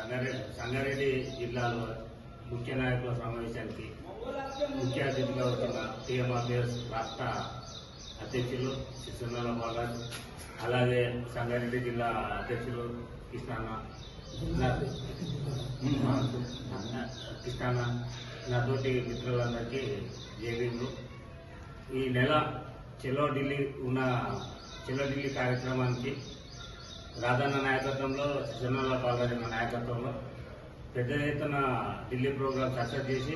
సంగారెడ్డి జిల్లాలో ముఖ్య నాయకుల సమావేశానికి ముఖ్య అతిథిగా అవుతున్న టీఎంఆర్పీఎస్ రాష్ట్ర అధ్యక్షులు సున్నాల బాలాజీ, అలాగే సంగారెడ్డి జిల్లా అధ్యక్షులు కృష్ణాన్న, నాతోటి మిత్రులందరికీ జేబీలు. ఈ నెల చెలో ఢిల్లీ కార్యక్రమానికి రాధన్న నాయకత్వంలో, సున్నాల బాలాజీ నాయకత్వంలో పెద్ద ఎత్తున ఢిల్లీ ప్రోగ్రాం సక్సెస్ చేసి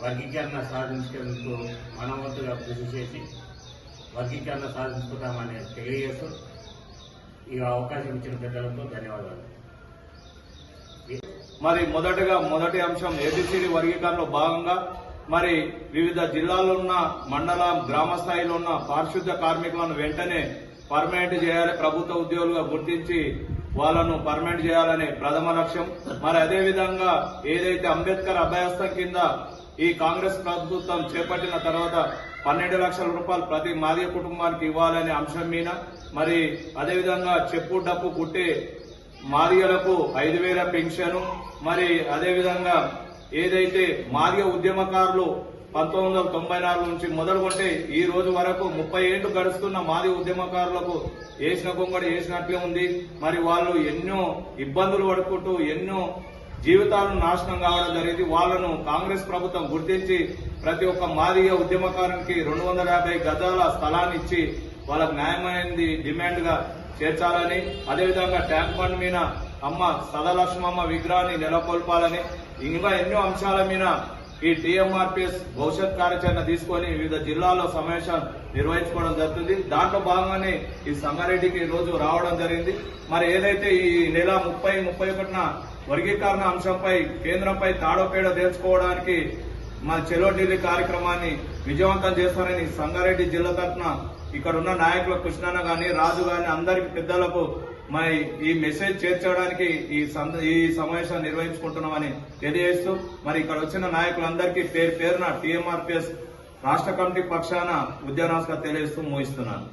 వర్గీకరణ సాధించేందుకు మనవంతుగా కృషి చేసి వర్గీకరణ సాధించుకుంటామని తెలియజేస్తూ ఈ అవకాశం ఇచ్చిన పెద్దలతో ధన్యవాదాలు. మరి మొదటి అంశం ఏబిసిడి వర్గీకరణలో భాగంగా మరి వివిధ జిల్లాల్లో ఉన్న మండల గ్రామ స్థాయిలో ఉన్న పారిశుద్ధ్య కార్మికులను వెంటనే పర్మనెంట్ చేయాలి, ప్రభుత్వ ఉద్యోగులుగా గుర్తించి వాళ్ళను పర్మనెంట్ చేయాలనే ప్రథమ లక్ష్యం. మరి అదేవిధంగా ఏదైతే అంబేద్కర్ అభయాస్తం కింద ఈ కాంగ్రెస్ ప్రభుత్వం చేపట్టిన తర్వాత 12 లక్షల రూపాయలు ప్రతి మాదిగ కుటుంబానికి ఇవ్వాలనే అంశం మీద మరి అదేవిధంగా చెప్పు డప్పు కుట్టే మాదిగలకు 5,000 పెన్షన్, మరి అదేవిధంగా ఏదైతే మాదిగ ఉద్యమకారులు 1994 నుంచి మొదలుకొంటే ఈ రోజు వరకు 30 ఏళ్లు గడుస్తున్న మాదిగ ఉద్యమకారులకు వేసిన కొంగడి వేసినట్లే ఉంది. మరి వాళ్ళు ఎన్నో ఇబ్బందులు పడుకుంటూ ఎన్నో జీవితాలను నాశనం కావడం జరిగింది. వాళ్లను కాంగ్రెస్ ప్రభుత్వం గుర్తించి ప్రతి ఒక్క మాదిగ ఉద్యమకారునికి 250 గజాల స్థలాన్ని ఇచ్చి వాళ్ళకు న్యాయమైనది డిమాండ్ గా చేర్చాలని, అదేవిధంగా ట్యాంక్ బండ్ మీద అమ్మ సదాలక్ష్మమ్మ విగ్రహాన్ని నెలకొల్పాలని, ఇంకా ఎన్నో అంశాల మీద ఈ టీఎంఆర్పీఎస్ భవిష్యత్ కార్యాచరణ తీసుకొని వివిధ జిల్లాల్లో సమావేశం నిర్వహించుకోవడం జరుగుతుంది. దాంట్లో భాగంగానే ఈ సంగారెడ్డికి రోజు రావడం జరిగింది. మరి ఏదైతే ఈ నెల 30-31 వర్గీకరణ అంశంపై కేంద్రంపై తాడోపేడ తేల్చుకోవడానికి మన చెలో ఢిల్లీ కార్యక్రమాన్ని విజయవంతం చేస్తారని సంగారెడ్డి జిల్లా తరఫున ఇక్కడ ఉన్న నాయకులు కృష్ణన్న గాని, రాజు గాని అందరికి పెద్దలకు మరి ఈ మెసేజ్ చేర్చడానికి ఈ సమావేశం నిర్వహించుకుంటున్నామని తెలియజేస్తూ మరి ఇక్కడ వచ్చిన నాయకులందరికీ పేరున టీఎంఆర్పీఎస్ రాష్ట్ర కమిటీ పక్షాన ఉద్యానవాసంగా తెలియజేస్తూ ముగిస్తున్నాను.